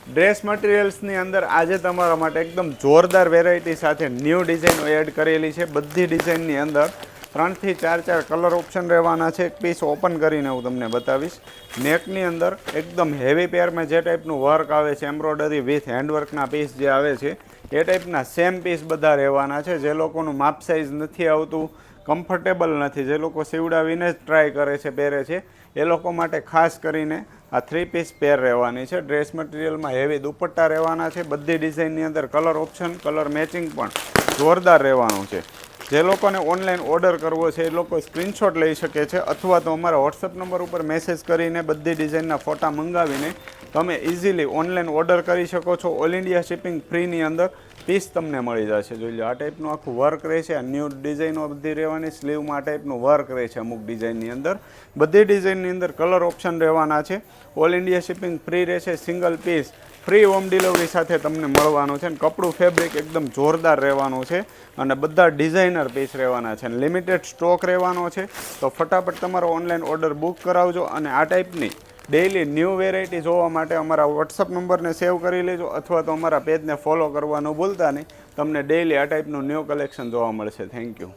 Dress મટીરિયલ્સની અંદર આજે તમારા માટે એકદમ જોરદાર વેરાયટી સાથે ન્યૂ ડિઝાઇનો એડ કરેલી છે। બધી ડિઝાઇનની અંદર 3 થી 4 કલર ઓપ્શન રહેવાના છે। એક પીસ ઓપન કરીને હું તમને બતાવીશ। નેકની અંદર એકદમ હેવી પેરમાં જે ટાઈપનું વર્ક આવે છે, એમ્બ્રોઇડરી વિથ હેન્ડવર્કના પીસ જે આવે છે એ ટાઈપના સેમ પીસ બધા રહેવાના છે। જે લોકોનું માપ સાઇઝ નથી આવતું, કમ્ફર્ટેબલ નથી, જે લોકો સીવડાવીને જ ટ્રાય કરે છે, પહેરે છે, એ લોકો માટે ખાસ કરીને આ 3 પીસ પેર રહેવાની છે। ડ્રેસ મટીરિયલમાં હેવી દુપટ્ટા રહેવાના છે। બધી ડિઝાઇનની અંદર કલર ઓપ્શન, કલર મેચિંગ પણ જોરદાર રહેવાનું છે। જે લોકોને ઓનલાઈન ઓર્ડર કરવો છે એ લોકો સ્ક્રીનશોટ લઈ શકે છે, અથવા તો અમારા વોટ્સઅપ નંબર ઉપર મેસેજ કરીને બધી ડિઝાઇનના ફોટા મંગાવીને તમે ઇઝીલી ઓનલાઈન ઓર્ડર કરી શકો છો। ઓલ ઇન્ડિયા શિપિંગ ફ્રીની અંદર પીસ તમને મળી જશે। જોઈ લો, આ ટાઈપનું આખું વર્ક રહેશે। આ ન્યૂ ડિઝાઇનો બધી રહેવાની। સ્લીવમાં આ ટાઈપનું વર્ક રહેશે અમુક ડિઝાઇનની અંદર। બધી ડિઝાઇનની અંદર કલર ઓપ્શન રહેવાના છે। ઓલ ઇન્ડિયા શિપિંગ ફ્રી રહેશે। Single piece free home delivery સાથે તમને મળવાનું છે। અને કપડું ફેબ્રિક એકદમ જોરદાર રહેવાનું છે, અને બધા ડિઝાઇનર પીસ રહેવાના છે, અને લિમિટેડ સ્ટોક રહેવાનો છે। તો ફટાફટ તમારો ઓનલાઈન ઓર્ડર બુક કરાવજો। અને આ ટાઈપની ડેઇલી ન્યૂ વેરાયટી જોવા માટે અમારા વોટ્સઅપ નંબરને સેવ કરી લેજો, અથવા તો અમારા પેજને ફોલો કરવાનું ભૂલતા નહીં। તમને ડેઇલી આ ટાઈપનું ન્યૂ કલેક્શન જોવા મળશે। Thank you.